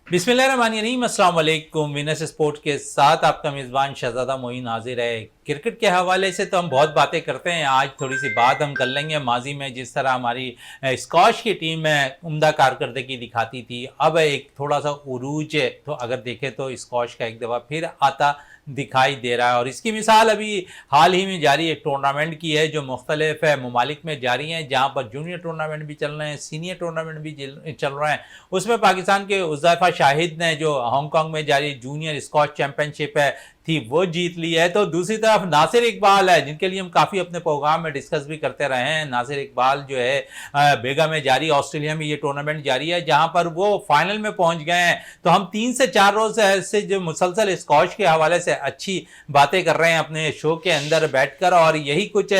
बिस्मिल्लाहिर्रहमानिर्रहीम, अस्सलाम वालेकुम। विनस स्पोर्ट के साथ आपका मेज़बान शहजादा मोइन हाजिर है। क्रिकेट के हवाले से तो हम बहुत बातें करते हैं, आज थोड़ी सी बात हम कर लेंगे। माजी में जिस तरह हमारी स्कॉश की टीम में उम्दा कारकर्दगी दिखाती थी, अब एक थोड़ा सा उरूज है, तो अगर देखें तो स्कॉश का एक दफ़ा फिर आता दिखाई दे रहा है। और इसकी मिसाल अभी हाल ही में जारी एक टूर्नामेंट की है जो मुख्तलिफ ममालिक में जारी हैं, जहाँ पर जूनियर टूर्नामेंट भी चल रहे हैं, सीनियर टूर्नामेंट भी चल रहे हैं। उसमें पाकिस्तान के उज़ैफ़ा शाहिद ने जो हांगकांग में जारी जूनियर स्कॉश चैंपियनशिप है थी वो जीत ली है। तो दूसरी तरफ नासिर इकबाल है, जिनके लिए हम काफ़ी अपने प्रोग्राम में डिस्कस भी करते रहे हैं। नासिर इकबाल जो है बेगा में जारी, ऑस्ट्रेलिया में ये टूर्नामेंट जारी है, जहां पर वो फाइनल में पहुंच गए हैं। तो हम 3 से 4 रोज से जो मुसलसल स्कॉश के हवाले से अच्छी बातें कर रहे हैं अपने शो के अंदर बैठकर, और यही कुछ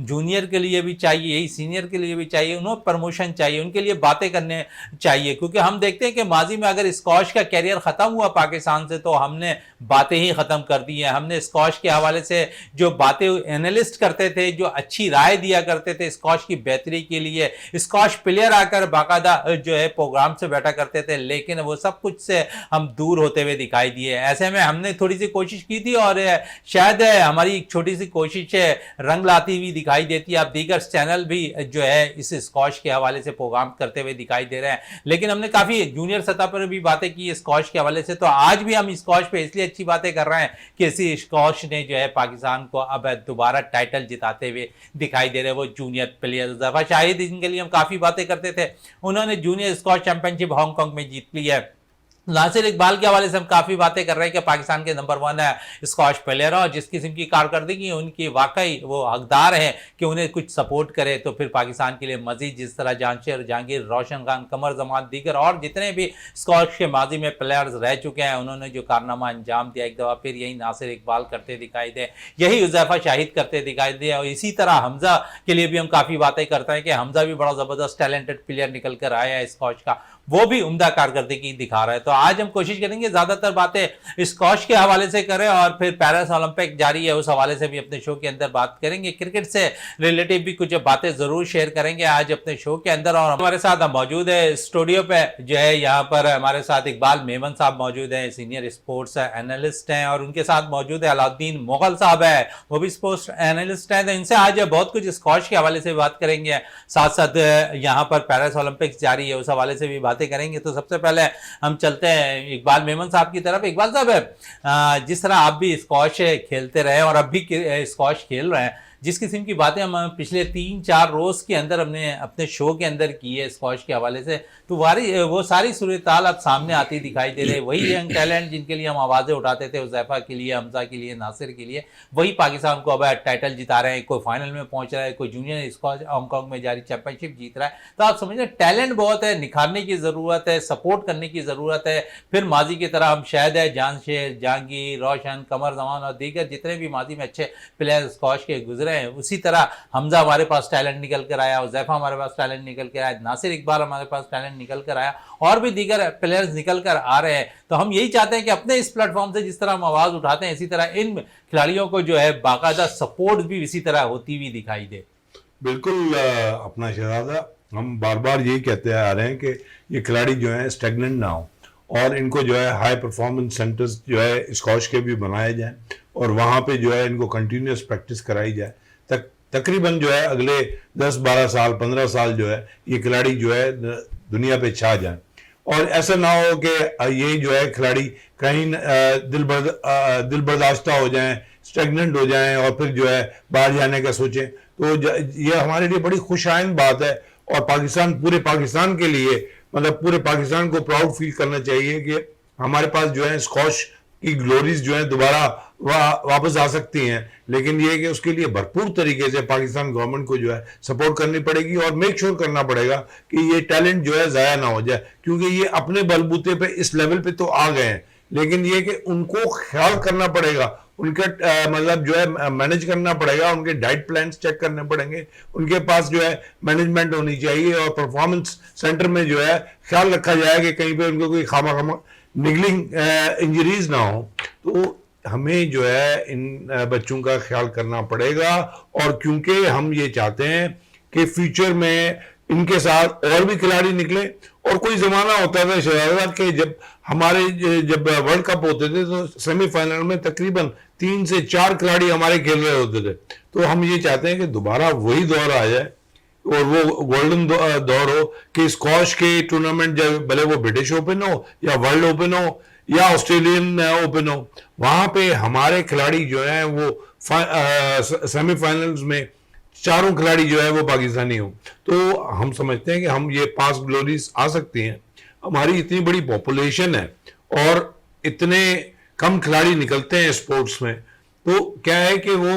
जूनियर के लिए भी चाहिए, यही सीनियर के लिए भी चाहिए, उन्हें प्रमोशन चाहिए, उनके लिए बातें करने चाहिए। क्योंकि हम देखते हैं कि माजी में अगर स्कॉश का कैरियर ख़त्म हुआ पाकिस्तान से, तो हमने बातें ही ख़त्म कर दी है। हमने स्कॉश के हवाले से जो बातें एनालिस्ट करते थे, जो अच्छी राय दिया करते थे स्कॉश की बेहतरी के लिए, स्कॉश प्लेयर आकर बाकायदा जो है प्रोग्राम से बैठा करते थे, लेकिन वो सब कुछ से हम दूर होते हुए दिखाई दिए। ऐसे में हमने थोड़ी सी कोशिश की थी, और शायद हमारी एक छोटी सी कोशिश रंग लाती हुई दिखाई देती है। अब दीगर चैनल भी जो है इस स्कॉश के हवाले से प्रोग्राम करते हुए दिखाई दे रहे हैं, लेकिन हमने काफ़ी जूनियर सतह पर भी बातें की स्कॉश के हवाले से। तो आज भी हम स्कॉश पे इसलिए अच्छी बातें कर रहे हैं कि इसी स्कॉश ने जो है पाकिस्तान को अब दोबारा टाइटल जिताते हुए दिखाई दे रहे हैं। वो जूनियर प्लेयर उज़ैफ़ा शाहिद, जिनके लिए हम काफ़ी बातें करते थे, उन्होंने जूनियर स्कॉश चैंपियनशिप हांगकांग में जीत ली है। नासिर इकबाल के हवाले से हम काफ़ी बातें कर रहे हैं कि पाकिस्तान के नंबर 1 है स्कॉश प्लेयर, और जिस किस्म की कारकर्दगी उनकी वाकई वो हकदार हैं कि उन्हें कुछ सपोर्ट करे, तो फिर पाकिस्तान के लिए मजीद जिस तरह जानशेर जहांगीर, रोशन खान, कमर जमान, दीगर और जितने भी स्कॉश के माजी में प्लेयर्स रह चुके हैं, उन्होंने जो कारनामा अंजाम दिया, एक दफ़ा फिर यही नासिर इकबाल करते दिखाई दे, यही उज़ैफ़ा शाहिद करते दिखाई दे। और इसी तरह हमजा के लिए भी हम काफ़ी बातें करते हैं कि हमजा भी बड़ा ज़बरदस्त टैलेंटेड प्लेयर निकल कर आया है स्कॉश का, वो भी उम्दा कारकर्दगी दिखा रहा है। तो आज हम कोशिश करेंगे ज़्यादातर बातें स्कॉश के हवाले से करें, और फिर पेरिस ओलंपिक जारी है उस हवाले से भी अपने शो के अंदर बात करेंगे। क्रिकेट से रिलेटिव भी कुछ बातें ज़रूर शेयर करेंगे आज अपने शो के अंदर। और हमारे साथ मौजूद है स्टूडियो पे जो है, यहाँ पर हमारे साथ इकबाल मेमन साहब मौजूद हैं, सीनियर स्पोर्ट्स एनालिस्ट हैं, और उनके साथ मौजूद है अलाउद्दीन मुगल साहब है, वो भी स्पोर्ट्स एनालिस्ट हैं। तो इनसे आज बहुत कुछ स्कॉश के हवाले से बात करेंगे, साथ साथ यहाँ पर पेरिस ओलंपिक्स जारी है उस हवाले से भी बातें करेंगे। तो सबसे पहले हम चलते हैं इकबाल मेमन साहब की तरफ। इकबाल साहब, जिस तरह आप भी स्कॉश खेलते रहे और अब भी स्कॉश खेल रहे हैं, जिस किस्म की बातें हम पिछले 3-4 रोज के अंदर हमने अपने शो के अंदर की है स्कॉश के हवाले से, तो वो सारी सूरत हाल अब सामने आती दिखाई दे रही है। वही यंग टैलेंट जिनके लिए हम आवाज़ें उठाते थे, उज़ैफ़ा के लिए, हमजा के लिए, नासिर के लिए, वही पाकिस्तान को अब टाइटल जिता रहे हैं। कोई फाइनल में पहुंच रहा है, कोई जूनियर स्कॉश हांगकांग में जारी चैंपियनशिप जीत रहा है। तो आप समझ रहे टैलेंट बहुत है, निखारने की ज़रूरत है, सपोर्ट करने की ज़रूरत है। फिर माजी की तरह हम शायद है जानशेर, जहांगीर, रोशन, कमर जमान और दीगर जितने भी माजी में अच्छे प्लेयर स्कॉश के गुजरे हैं, उसी तरह हमजा हमारे पास टैलेंट निकल कर आया, उज़ैफ़ा हमारे पास टैलेंट निकल कर आया, नासिर इकबाल हमारे पास टैलेंट निकल कर आया, और भी दीगर प्लेयर्स निकल कर आ रहे हैं। तो हम यही चाहते हैं कि अपने इस प्लेटफॉर्म से जिस तरह हम आवाज़ उठाते हैं, इसी तरह इन खिलाड़ियों को जो है बाकायदा सपोर्ट भी इसी तरह होती हुई दिखाई दे। बिल्कुल अपना शहजादा, हम बार बार यही कहते आ रहे हैं कि ये खिलाड़ी जो है स्टेगनेंट ना हो, और इनको जो है हाई परफॉर्मेंस सेंटर्स जो है स्कॉश के भी बनाए जाएं, और वहाँ पे जो है इनको कंटिन्यूस प्रैक्टिस कराई जाए। तकरीबन जो है अगले 10-12 साल 15 साल जो है ये खिलाड़ी जो है दुनिया पे छा जाए, और ऐसा ना हो कि ये जो है खिलाड़ी कहीं दिल बर्दाश्ता हो जाएं, स्टेगनेंट हो जाएं, और फिर जो है बाहर जाने का सोचें। तो ये हमारे लिए बड़ी खुशाइन बात है, और पूरे पाकिस्तान के लिए, मतलब पूरे पाकिस्तान को प्राउड फील करना चाहिए कि हमारे पास जो है स्कॉश की ग्लोरीज जो है दोबारा वापस आ सकती हैं। लेकिन ये कि उसके लिए भरपूर तरीके से पाकिस्तान गवर्नमेंट को जो है सपोर्ट करनी पड़ेगी, और मेक श्योर करना पड़ेगा कि ये टैलेंट जो है ज़ाया ना हो जाए, क्योंकि ये अपने बलबूते पे इस लेवल पे तो आ गए हैं, लेकिन ये कि उनको ख्याल करना पड़ेगा, उनके मतलब जो है मैनेज करना पड़ेगा, उनके डाइट प्लान्स चेक करने पड़ेंगे, उनके पास जो है मैनेजमेंट होनी चाहिए, और परफॉर्मेंस सेंटर में जो है ख्याल रखा जाए कि कहीं पे उनको कोई खामा निगलिंग इंजरीज ना हो। तो हमें जो है इन बच्चों का ख्याल करना पड़ेगा, और क्योंकि हम ये चाहते हैं कि फ्यूचर में इनके साथ और भी खिलाड़ी निकले। और कोई जमाना होता था शहजादा के जब हमारे जब वर्ल्ड कप होते थे तो सेमीफाइनल में तकरीबन 3 से 4 खिलाड़ी हमारे खेल रहे होते थे। तो हम ये चाहते हैं कि दोबारा वही दौर आ जाए और वो गोल्डन दौर हो कि स्क्वॉश के टूर्नामेंट, जब भले वो ब्रिटिश ओपन हो या वर्ल्ड ओपन हो या ऑस्ट्रेलियन ओपन हो, वहां पे हमारे खिलाड़ी जो हैं वो सेमीफाइनल्स में चारों खिलाड़ी जो है वो पाकिस्तानी हो। तो हम समझते हैं कि हम ये 5 ग्लोरीज आ सकती हैं। हमारी इतनी बड़ी पॉपुलेशन है और इतने कम खिलाड़ी निकलते हैं स्पोर्ट्स में, तो क्या है कि वो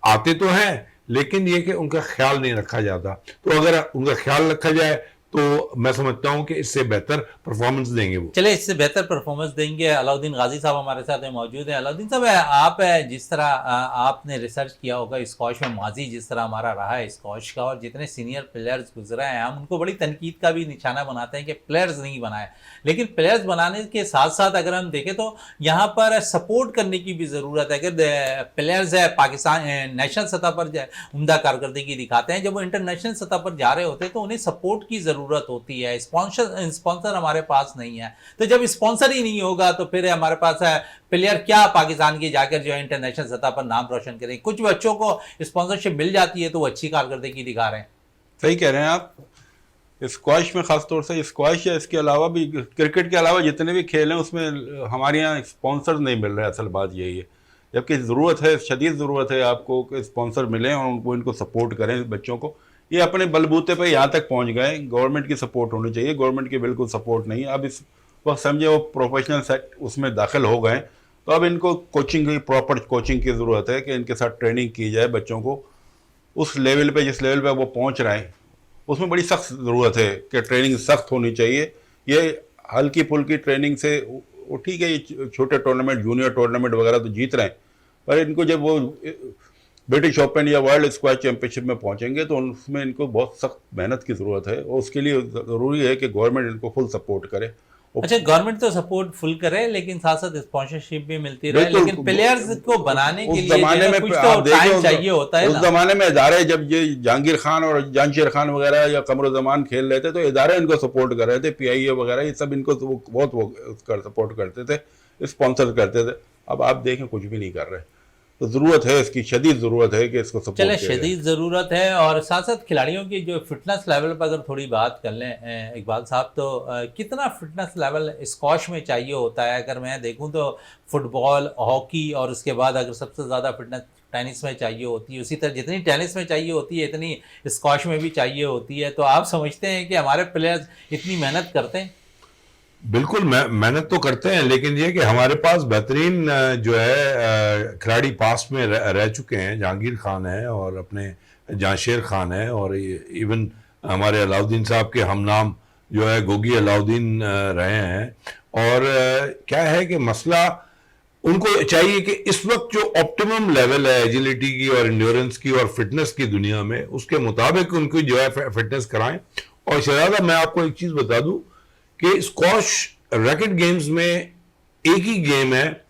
आते तो हैं लेकिन ये कि उनका ख्याल नहीं रखा जाता। तो अगर उनका ख्याल रखा जाए तो मैं समझता हूं कि इससे बेहतर परफॉर्मेंस देंगे वो। चले, इससे बेहतर परफॉर्मेंस देंगे। अलाउद्दीन गाजी साहब हमारे साथ मौजूद हैं। अलाउद्दीन साहब, आप जिस तरह आपने रिसर्च किया होगा स्क्वॉश में, माजी जिस तरह हमारा रहा है स्क्वॉश का, और जितने सीनियर प्लेयर्स गुजरे हैं, हम उनको बड़ी तनकीद का भी निशाना बनाते हैं कि प्लेयर्स नहीं बनाए। लेकिन प्लेयर्स बनाने के साथ साथ अगर हम देखें तो यहाँ पर सपोर्ट करने की भी ज़रूरत है। अगर प्लेयर्स है पाकिस्तान नेशनल सतह पर उम्दा कारकर्दगी दिखाते हैं, जब वो इंटरनेशनल सतह पर जा रहे होते हैं तो उन्हें सपोर्ट की ज़रूरत होती है। स्पॉन्सर हमारे पास नहीं है, तो जब स्पॉन्सर ही नहीं होगा तो फिर हमारे पास प्लेयर क्या पाकिस्तान की जाकर जो है इंटरनेशनल सतह पर नाम रोशन करें। कुछ बच्चों को स्पॉन्सरशिप मिल जाती है तो वो अच्छी कारकर्दगी दिखा रहे हैं। सही कह रहे हैं आप। स्क्वॉश में खासतौर से स्क्वॉश या इसके अलावा भी क्रिकेट के अलावा जितने भी खेल हैं उसमें हमारे यहाँ स्पॉन्सर नहीं मिल रहे। असल बात यही है, जबकि ज़रूरत है, शदीद ज़रूरत है आपको कि स्पॉन्सर मिलें और उनको इनको सपोर्ट करें बच्चों को। ये अपने बलबूते पे यहाँ तक पहुँच गए, गवर्नमेंट की सपोर्ट होनी चाहिए। गवर्नमेंट की बिल्कुल सपोर्ट नहीं है। अब इस वक्त समझे वो प्रोफेशनल सेट उसमें दाखिल हो गए, तो अब इनको कोचिंग की, प्रॉपर कोचिंग की ज़रूरत है कि इनके साथ ट्रेनिंग की जाए बच्चों को उस लेवल पे, जिस लेवल पे वो पहुँच रहे हैं उसमें बड़ी सख्त ज़रूरत है कि ट्रेनिंग सख्त होनी चाहिए। ये हल्की फुल्की ट्रेनिंग से वो ठीक है, ये छोटे टूर्नामेंट, जूनियर टूर्नामेंट वगैरह तो जीत रहे हैं, पर इनको जब वो ब्रिटिश ओपन या वर्ल्ड स्क्वॉश चैंपियनशिप में पहुंचेंगे तो उसमें इनको बहुत सख्त मेहनत की ज़रूरत है और उसके लिए ज़रूरी है कि गवर्नमेंट इनको फुल सपोर्ट करे। अच्छा, गवर्नमेंट तो सपोर्ट फुल करे लेकिन साथ साथ स्पॉन्सरशिप भी मिलती रहे, लेकिन प्लेयर्स को बनाने के लिए ज़माने में कुछ तो टाइम चाहिए होता है। उस ज़माने में इदारे, जब ये जहांगीर खान और जानशेर खान वगैरह या कमरुज़्ज़मान खेल रहे थे तो इदारे इनको सपोर्ट कर रहे थे, PIA वगैरह, ये सब इनको बहुत सपोर्ट करते थे, स्पॉन्सर करते थे। अब आप देखें कुछ भी नहीं कर रहे। तो ज़रूरत है, इसकी शदीद ज़रूरत है कि इसको सपोर्ट चले, शदीद ज़रूरत है। और साथ साथ खिलाड़ियों की जो फिटनेस लेवल पर अगर थोड़ी बात कर लें इकबाल साहब, तो कितना फिटनेस लेवल स्क्वॉश में चाहिए होता है? अगर मैं देखूं तो फुटबॉल, हॉकी और उसके बाद अगर सबसे ज़्यादा फिटनेस टेनिस में चाहिए होती है, उसी तरह जितनी टेनिस में चाहिए होती है इतनी स्क्वॉश में भी चाहिए होती है। तो आप समझते हैं कि हमारे प्लेयर्स इतनी मेहनत करते हैं? बिल्कुल मेहनत तो करते हैं, लेकिन ये कि हमारे पास बेहतरीन जो है खिलाड़ी पास में रह चुके हैं। जहांगीर खान है और अपने जानशेर खान है और इवन हमारे अलाउद्दीन साहब के हम नाम जो है गोगी अलाउद्दीन रहे हैं। और क्या है कि मसला उनको चाहिए कि इस वक्त जो ऑप्टिमम लेवल है एजिलिटी की और इंड्योरेंस की और फिटनेस की दुनिया में, उसके मुताबिक उनको जो है फिटनेस कराएं। और शहजादा, मैं आपको एक चीज़ बता दूं कि स्क्वॉश रैकेट गेम्स में एक ही गेम है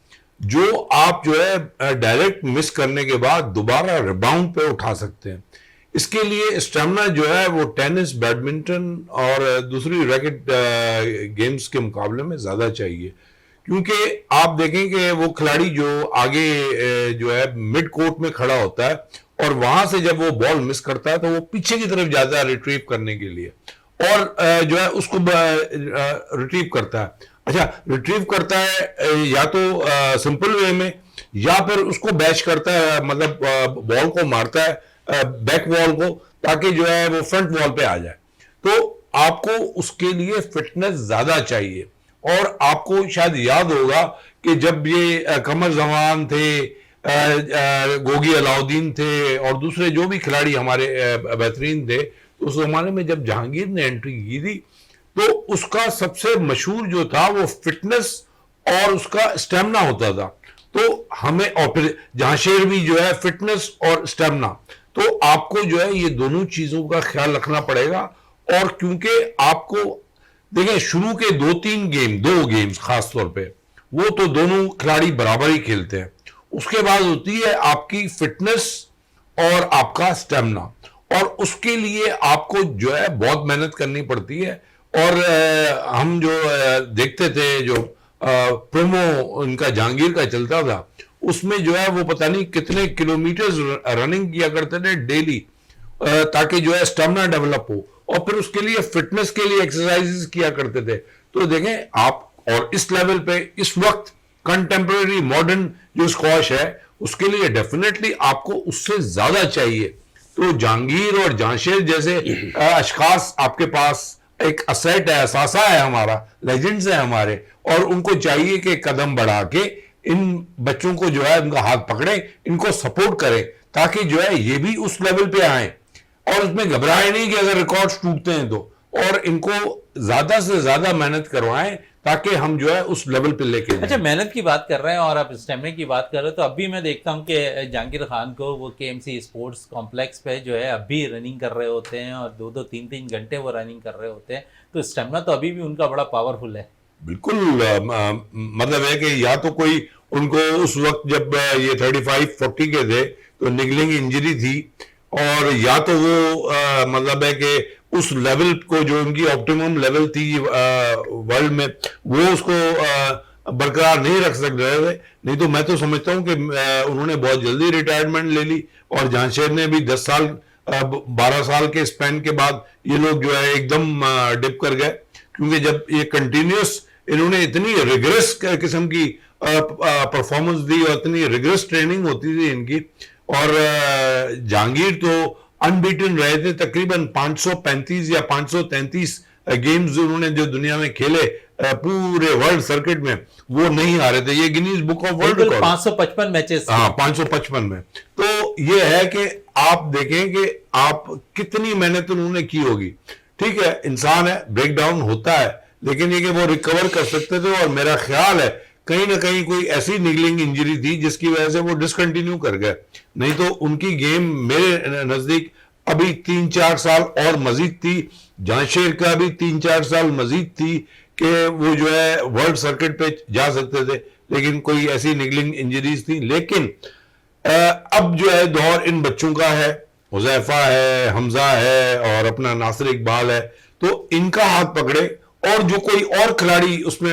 जो आप जो है डायरेक्ट मिस करने के बाद दोबारा रिबाउंड पे उठा सकते हैं। इसके लिए स्टेमिना जो है वो टेनिस, बैडमिंटन और दूसरी रैकेट गेम्स के मुकाबले में ज़्यादा चाहिए, क्योंकि आप देखें कि वो खिलाड़ी जो आगे जो है मिड कोर्ट में खड़ा होता है और वहां से जब वो बॉल मिस करता है तो वो पीछे की तरफ जाता है रिट्रीव करने के लिए और जो है उसको रिट्रीव करता है। अच्छा, रिट्रीव करता है या तो सिंपल वे में या फिर उसको बैच करता है, मतलब बॉल को मारता है बैक वॉल को, ताकि जो है वो फ्रंट वॉल पे आ जाए। तो आपको उसके लिए फिटनेस ज्यादा चाहिए। और आपको शायद याद होगा कि जब ये कमर जमान थे, गोगी अलाउद्दीन थे और दूसरे जो भी खिलाड़ी हमारे बेहतरीन थे, उस जमाने में जब जहांगीर ने एंट्री की थी तो उसका सबसे मशहूर जो था वो फिटनेस और उसका स्टेमिना होता था। तो हमें, और फिर जहांशेर भी जो है फिटनेस और स्टेमिना, तो आपको जो है ये दोनों चीजों का ख्याल रखना पड़ेगा। और क्योंकि आपको देखें शुरू के 2 गेम्स खास तौर पे वो तो दोनों खिलाड़ी बराबर ही खेलते हैं, उसके बाद होती है आपकी फिटनेस और आपका स्टेमिना। और उसके लिए आपको जो है बहुत मेहनत करनी पड़ती है। और हम जो देखते थे, जो प्रोमो उनका जहांगीर का चलता था, उसमें जो है वो पता नहीं कितने किलोमीटर रनिंग किया करते थे डेली, ताकि जो है स्टेमिना डेवलप हो, और फिर उसके लिए फिटनेस के लिए एक्सरसाइजेस किया करते थे। तो देखें आप, और इस लेवल पे इस वक्त कंटेम्प्रेरी मॉडर्न जो स्क्वाश है, उसके लिए डेफिनेटली आपको उससे ज्यादा चाहिए। तो जहांगीर और जहांशेर जैसे अशखास आपके पास एक असेट है, असासा है हमारा, लेजेंड्स है हमारे, और उनको चाहिए कि कदम बढ़ा के इन बच्चों को जो है उनका हाथ पकड़े, इनको सपोर्ट करें, ताकि जो है ये भी उस लेवल पे आए, और उसमें घबराए नहीं कि अगर रिकॉर्ड्स टूटते हैं तो, और इनको ज्यादा से ज्यादा मेहनत करवाएं ताकि हम जो है उस लेवल पे लेके जाएं। अच्छा, मेहनत की बात कर रहे हैं और आप स्टेमिना की बात कर रहे हो, तो अभी मैं देखता हूँ कि जहांगीर खान को वो केएमसी स्पोर्ट्स कॉम्प्लेक्स पे जो है अभी रनिंग कर रहे होते हैं, और 2-2 3-3 घंटे वो रनिंग कर रहे होते हैं, तो स्टेमिना तो अभी भी उनका बड़ा पावरफुल है। बिल्कुल, मतलब है कि या तो कोई उनको उस वक्त जब ये 35-40 के थे तो निगलिंग इंजरी थी, और या तो वो मतलब है कि उस लेवल को जो उनकी ऑप्टिमम लेवल थी वर्ल्ड में, वो उसको बरकरार नहीं रख सक रहे थे। नहीं तो मैं तो समझता हूँ कि उन्होंने बहुत जल्दी रिटायरमेंट ले ली, और जहांशेर ने भी 10 साल 12 साल के स्पेन के बाद ये लोग जो है एकदम डिप कर गए, क्योंकि जब ये कंटिन्यूस इन्होंने इतनी रिग्रेस किस्म की परफॉर्मेंस दी और इतनी रिग्रेस ट्रेनिंग होती थी इनकी, और जहांगीर तो अनबीटन रहे थे, तकरीबन 535 या 533 गेम्स उन्होंने जो दुनिया में खेले पूरे वर्ल्ड सर्किट में, वो नहीं हारे थे। ये Guinness book of world record, 555 matches, हाँ 555 में। तो ये है कि आप देखें कि आप कितनी मेहनत उन्होंने की होगी। ठीक है, इंसान है, ब्रेक डाउन होता है, लेकिन ये कि वो रिकवर कर सकते थे, और मेरा ख्याल है कहीं ना कहीं कोई ऐसी निगलिंग इंजरी थी जिसकी वजह से वो डिसकंटिन्यू कर गए, नहीं तो उनकी गेम मेरे नजदीक अभी 3-4 साल और मजीद थी। जहांशेर का भी 3-4 साल मजीद थी कि वो जो है वर्ल्ड सर्किट पे जा सकते थे, लेकिन कोई ऐसी निगलिंग इंजरीज थी। लेकिन अब जो है दौर इन बच्चों का है, हुज़ैफा है, हमजा है, और अपना नासिर इकबाल है, तो इनका हाथ पकड़े, और जो कोई और खिलाड़ी उसमें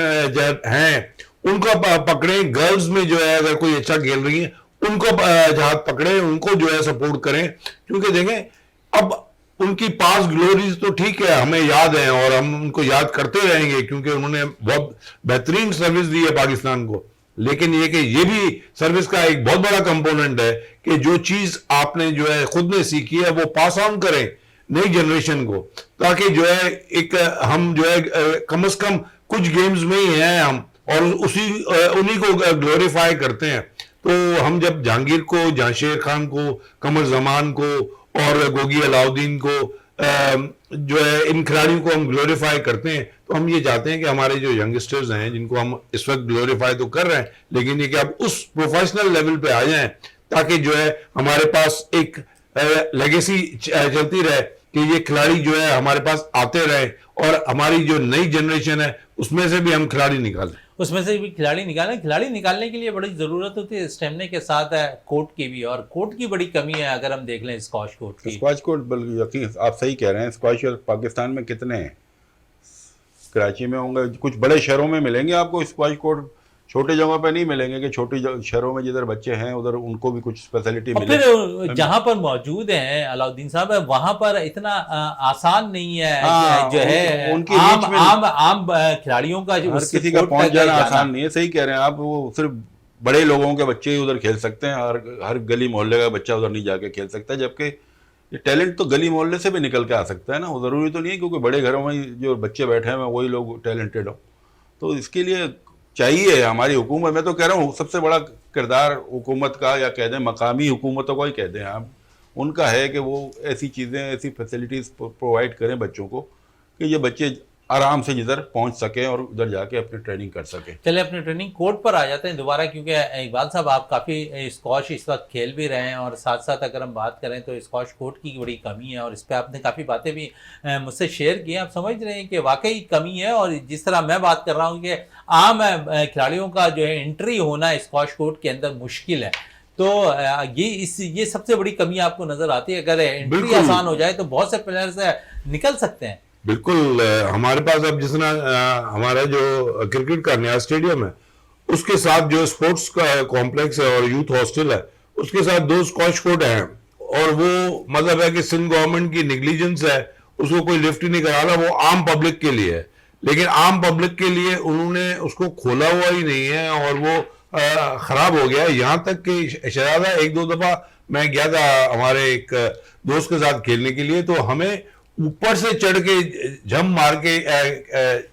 हैं उनको पकड़े। गर्ल्स में जो है अगर कोई अच्छा खेल रही है उनको हाथ पकड़े, उनको जो है सपोर्ट करें, क्योंकि देखें अब उनकी पास ग्लोरीज तो ठीक है, हमें याद है और हम उनको याद करते रहेंगे, क्योंकि उन्होंने बहुत बेहतरीन सर्विस दी है पाकिस्तान को। लेकिन ये कि ये भी सर्विस का एक बहुत बड़ा कंपोनेंट है कि जो चीज आपने जो है खुद ने सीखी है वो पास ऑन करें नई जनरेशन को, ताकि जो है एक हम जो है कम से कम कुछ गेम्स में ही हैं हम, और उन्हीं को ग्लोरीफाई करते हैं। तो हम जब जहांगीर को, जहांशेर खान को, कमर जमान को और गोगी अलाउद्दीन को जो है इन खिलाड़ियों को हम ग्लोरीफाई करते हैं, तो हम ये चाहते हैं कि हमारे जो यंगस्टर्स हैं जिनको हम इस वक्त ग्लोरीफाई तो कर रहे हैं, लेकिन ये कि अब उस प्रोफेशनल लेवल पे आ जाएं, ताकि जो है हमारे पास एक लेगेसी चलती रहे कि ये खिलाड़ी जो है हमारे पास आते रहे, और हमारी जो नई जनरेशन है उसमें से भी हम खिलाड़ी निकालें। उसमें से भी खिलाड़ी निकालने के लिए बड़ी ज़रूरत होती है स्टेमिना के साथ है कोर्ट की भी, और कोर्ट की बड़ी कमी है अगर हम देख लें स्क्वाश कोर्ट की। स्क्वाश कोर्ट बल्कि यकीन आप सही कह रहे हैं, स्क्वाश पाकिस्तान में कितने हैं? कराची में होंगे, कुछ बड़े शहरों में मिलेंगे आपको स्क्वाश कोर्ट, छोटे जगहों पे नहीं मिलेंगे कि छोटी शहरों में जिधर बच्चे हैं उधर उनको भी कुछ फैसिलिटी मिले। फिर जहां पर मौजूद हैं अलाउद्दीन साहब, वहां पर इतना आसान नहीं है जो है उनकी आम खिलाड़ियों का जो हर किसी का पहुंच जाना आसान नहीं है। सही कह रहे हैं आप, वो सिर्फ बड़े लोगों के बच्चे ही उधर खेल सकते हैं, और हर गली मोहल्ले का बच्चा उधर नहीं जाके खेल सकता, जबकि ये टैलेंट तो गली मोहल्ले से भी निकल के आ सकता है ना। वो जरूरी तो नहीं है क्योंकि बड़े घरों में जो बच्चे बैठे हैं वही लोग टैलेंटेड हो। तो इसके लिए चाहिए हमारी हुकूमत, मैं तो कह रहा हूँ सबसे बड़ा किरदार हुकूमत का, या कह दें मकामी हुकूमतों का ही कह दें आप, उनका है कि वो ऐसी चीज़ें, ऐसी फैसिलिटीज़ प्रोवाइड करें बच्चों को कि ये बच्चे आराम से जिधर पहुंच सकें और उधर जाके अपनी ट्रेनिंग कर सकें। चले अपने ट्रेनिंग कोर्ट पर आ जाते हैं दोबारा, क्योंकि इकबाल साहब आप काफ़ी स्क्वाश इस वक्त खेल भी रहे हैं, और साथ साथ अगर हम बात करें तो स्क्वाश कोर्ट की बड़ी कमी है, और इस पर आपने काफ़ी बातें भी मुझसे शेयर की हैं। आप समझ रहे हैं कि वाकई कमी है, और जिस तरह मैं बात कर रहा हूँ कि आम खिलाड़ियों का जो है एंट्री होना स्क्वाश कोर्ट के अंदर मुश्किल है, तो ये सबसे बड़ी कमी आपको नजर आती है? अगर एंट्री बिल्कुल। आसान हो जाए तो बहुत से प्लेयर्स निकल सकते हैं। बिल्कुल, हमारे पास अब जितना हमारा जो क्रिकेट का नया स्टेडियम है उसके साथ जो स्पोर्ट्स का कॉम्प्लेक्स है और यूथ हॉस्टल है उसके साथ 2 स्क्वॉश कोर्ट हैं, और वो मतलब है कि सिंध गवर्नमेंट की निग्लिजेंस है, उसको कोई लिफ्ट ही नहीं करा रहा, वो आम पब्लिक के लिए है। लेकिन आम पब्लिक के लिए उन्होंने उसको खोला हुआ ही नहीं है और वो खराब हो गया है। यहाँ तक कि शहजादा 1-2 दफा मैं गया था हमारे एक दोस्त के साथ खेलने के लिए, तो हमें ऊपर से चढ़ के जंप मार के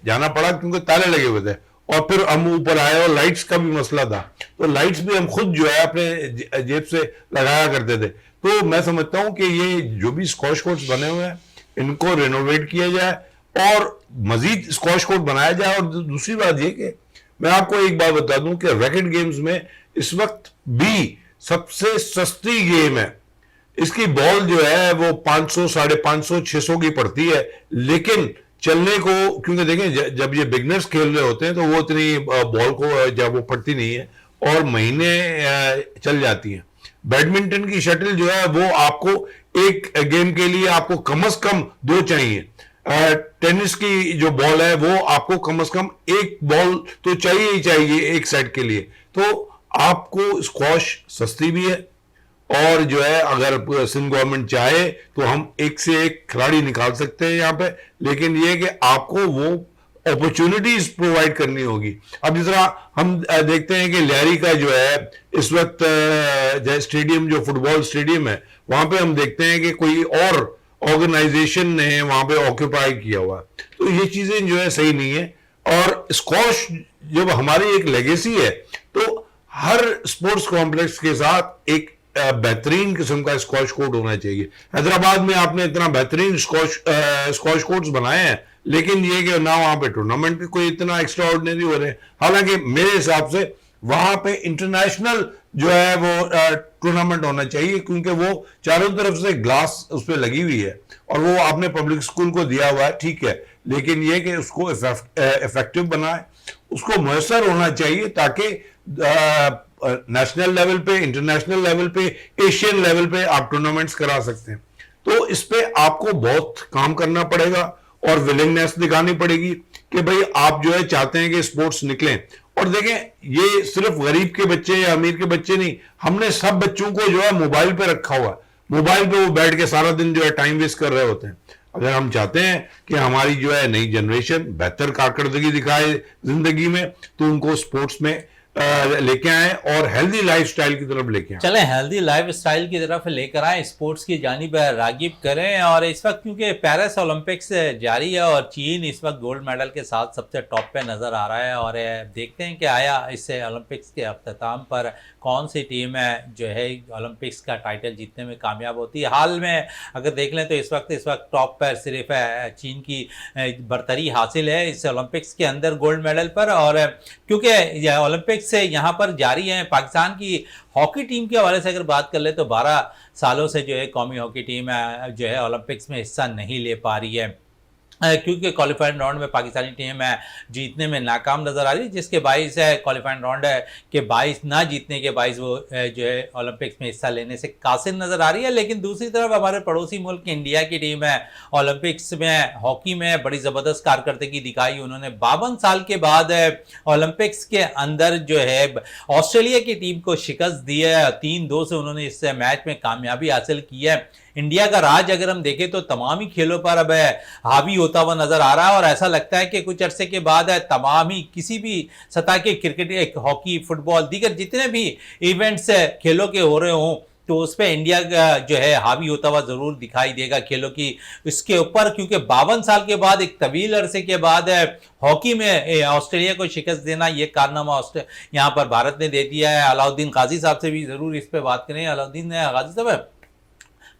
जाना पड़ा क्योंकि ताले लगे हुए थे, और फिर हम ऊपर आए और लाइट्स का भी मसला था, तो लाइट्स भी हम खुद जो है अपने जेब से लगाया करते थे। तो मैं समझता हूं कि ये जो भी स्क्वॉश कोर्ट्स बने हुए हैं इनको रिनोवेट किया जाए और मजीद स्क्वॉश कोर्ट बनाया जाए। और दूसरी बात ये कि मैं आपको एक बात बता दूं कि रैकेट गेम्स में इस वक्त भी सबसे सस्ती गेम है, इसकी बॉल जो है वो 500, 550, 600 की पड़ती है, लेकिन चलने को, क्योंकि देखें जब ये बिगनर्स खेल रहे होते हैं तो वो इतनी बॉल को जब वो पड़ती नहीं है और महीने चल जाती है। बैडमिंटन की शटल जो है वो आपको एक गेम के लिए आपको कम से कम 2 चाहिए। टेनिस की जो बॉल है वो आपको कम से कम 1 बॉल तो चाहिए ही चाहिए एक सेट के लिए। तो आपको स्क्वॉश सस्ती भी है, और जो है अगर सिंध गवर्नमेंट चाहे तो हम एक से एक खिलाड़ी निकाल सकते हैं यहाँ पे, लेकिन ये कि आपको वो अपॉर्चुनिटीज प्रोवाइड करनी होगी। अब जिस तरह हम देखते हैं कि लियारी का जो है इस वक्त स्टेडियम, जो फुटबॉल स्टेडियम है, वहां पे हम देखते हैं कि कोई और ऑर्गेनाइजेशन ने वहां पे ऑक्यूपाई किया हुआ, तो ये चीजें जो है सही नहीं है। और स्क्वॉश जब हमारी एक लेगेसी है तो हर स्पोर्ट्स कॉम्प्लेक्स के साथ एक बेहतरीन किस्म का स्क्वॉश कोर्ट होना चाहिए। हैदराबाद में आपने इतना बेहतरीन स्क्वॉश कोर्ट्स बनाए हैं, लेकिन ये कि ना वहां पे टूर्नामेंट भी कोई इतना एक्स्ट्रा ऑर्डिनरी हो रहे हैं। हालांकि मेरे हिसाब से वहां पे इंटरनेशनल जो है वो टूर्नामेंट होना चाहिए, क्योंकि वो चारों तरफ से ग्लास उस पर लगी हुई है और वो आपने पब्लिक स्कूल को दिया हुआ है, ठीक है, लेकिन ये कि उसको इफेक्टिव बनाए, उसको मुयसर होना चाहिए ताकि नेशनल लेवल पे, इंटरनेशनल लेवल पे, एशियन लेवल पे आप टूर्नामेंट्स करा सकते हैं। तो इस पे आपको बहुत काम करना पड़ेगा और विलिंगनेस दिखानी पड़ेगी कि भाई आप जो है चाहते हैं कि स्पोर्ट्स निकलें। और देखें, ये सिर्फ गरीब के बच्चे या अमीर के बच्चे नहीं, हमने सब बच्चों को जो है मोबाइल पे रखा हुआ है, मोबाइल पे वो बैठ के सारा दिन जो है टाइम वेस्ट कर रहे होते हैं। अगर हम चाहते हैं कि हमारी जो है नई जनरेशन बेहतर कारकर्दगी दिखाए जिंदगी में, तो उनको स्पोर्ट्स में लेके आए और हेल्दी लाइफस्टाइल की तरफ लेके आए। चलें, हेल्दी लाइफस्टाइल की तरफ लेकर आए, स्पोर्ट्स की जानिब रागिब करें। और इस वक्त क्योंकि पेरिस ओलंपिक्स जारी है और चीन इस वक्त गोल्ड मेडल के साथ सबसे टॉप पे नज़र आ रहा है, और देखते हैं कि आया इससे ओलंपिक्स के अख्ताम पर कौन सी टीम है जो है ओलंपिक्स का टाइटल जीतने में कामयाब होती है। हाल में अगर देख लें तो इस वक्त टॉप पर सिर्फ चीन की बरतरी हासिल है इस ओलंपिक्स के अंदर गोल्ड मेडल पर। और क्योंकि ओलंपिक्स से यहाँ पर जारी है, पाकिस्तान की हॉकी टीम के हवाले से अगर बात कर ले तो 12 सालों से जो है कौमी हॉकी टीम जो है ओलंपिक्स में हिस्सा नहीं ले पा रही है, क्योंकि क्वालिफाइंग राउंड में पाकिस्तानी टीम जीतने में नाकाम नज़र आ रही है, जिसके बाइस है क्वालिफाइंग राउंड के बाइस ना जीतने के बाइस वो जो है ओलंपिक्स में हिस्सा लेने से कासिर नज़र आ रही है। लेकिन दूसरी तरफ हमारे पड़ोसी मुल्क इंडिया की टीम है ओलंपिक्स में हॉकी में बड़ी ज़बरदस्त कारकर्दगी दिखाई। उन्होंने 52 साल के बाद ओलंपिक्स के अंदर जो है ऑस्ट्रेलिया की टीम को शिकस्त दी है, 3-2 से उन्होंने इस मैच में कामयाबी हासिल की है। इंडिया का राज अगर हम देखें तो तमाम ही खेलों पर अब हावी होता हुआ नजर आ रहा है, और ऐसा लगता है कि कुछ अरसे के बाद तमाम ही किसी भी सतह के क्रिकेट, हॉकी, फुटबॉल, दीगर जितने भी इवेंट्स खेलों के हो रहे हों तो उस पर इंडिया का जो है हावी होता हुआ जरूर दिखाई देगा खेलों की इसके ऊपर, क्योंकि 52 साल के बाद एक तवील अरसे के बाद हॉकी में ऑस्ट्रेलिया को शिकस्त देना, ये कारनामा यहाँ पर भारत ने दे दिया है। अलाउद्दीन गाजी साहब से भी जरूर इस पर बात करें। अलाउद्दीन गाजी साहब,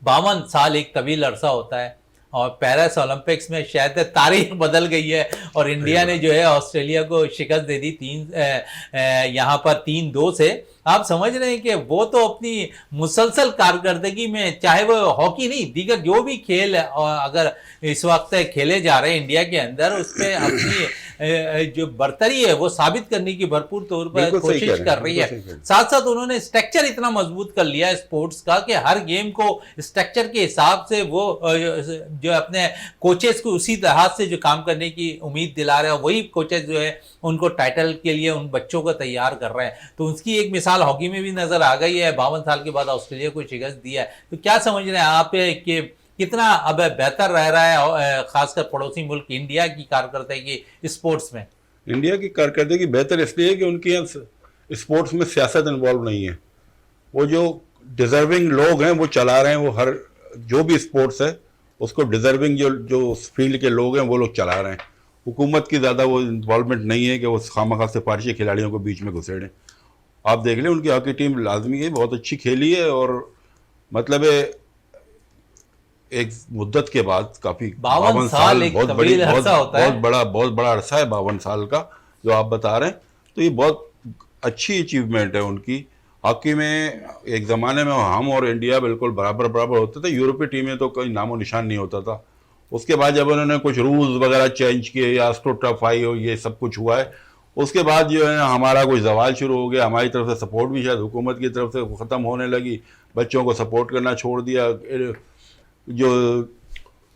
52 साल एक तवील अरसा होता है और पेरिस ओलंपिक्स में शायद तारीख बदल गई है और इंडिया ने जो है ऑस्ट्रेलिया को शिकस्त दे दी यहाँ पर 3-2 से। आप समझ रहे हैं कि वो तो अपनी मुसलसल कारकर्दगी में, चाहे वो हॉकी नहीं, दीगर जो भी खेल अगर इस वक्त खेले जा रहे हैं इंडिया के अंदर, उसमें अपनी जो बर्तरी है वो साबित करने की भरपूर तौर पर बिल्कुल सही कह कोशिश रहे हैं, कर रही है। बिल्कुल सही कह रहे हैं। साथ साथ उन्होंने स्ट्रक्चर इतना मजबूत कर लिया है स्पोर्ट्स का कि हर गेम को स्ट्रक्चर के हिसाब से वो जो अपने कोचेस को उसी तरह से जो काम करने की उम्मीद दिला रहे हैं, वही कोचेस जो है उनको टाइटल के लिए उन बच्चों को तैयार कर रहे हैं। तो उसकी एक मिसाल हॉकी में भी नजर आ गई है, 52 साल के बाद ऑस्ट्रेलिया को शिकस्त दिया है। तो क्या समझ रहे हैं आप कि कितना अब बेहतर रह रहा है खासकर पड़ोसी मुल्क इंडिया की कारकर्दगी स्पोर्ट्स में? इंडिया की कारकर्दगी बेहतर इसलिए है कि उनके यहाँ स्पोर्ट्स में सियासत इन्वॉल्व नहीं है। वो जो डिजर्विंग लोग हैं वो चला रहे हैं, वो हर जो भी स्पोर्ट्स है उसको डिजर्विंग जो फील्ड के लोग हैं वो लोग चला रहे हैं। हुकूमत की ज़्यादा वो इन्वॉल्वमेंट नहीं है कि वो खामखा सिफारिशी खिलाड़ियों को बीच में घुसेड़ें। आप देख लें उनकी हॉकी टीम लाजमी है, बहुत अच्छी खेली है, और मतलब एक मुद्दत के बाद काफी 52 साल एक बहुत बड़ी तवील अरसा होता है। बहुत बड़ा अरसा है 52 साल का जो आप बता रहे हैं। तो ये बहुत अच्छी अचीवमेंट है उनकी हॉकी में। एक ज़माने में हम और इंडिया बिल्कुल बराबर बराबर होते थे, यूरोपीय टीमें तो कोई नामो निशान नहीं होता था। उसके बाद जब उन्होंने कुछ रूल्स वगैरह चेंज किए या एस्ट्रोटर्फ आई हो, ये सब कुछ हुआ है, उसके बाद जो है हमारा कुछ सवाल शुरू हो गया। हमारी तरफ से सपोर्ट भी शायद हुकूमत की तरफ से ख़त्म होने लगी, बच्चों को सपोर्ट करना छोड़ दिया। जो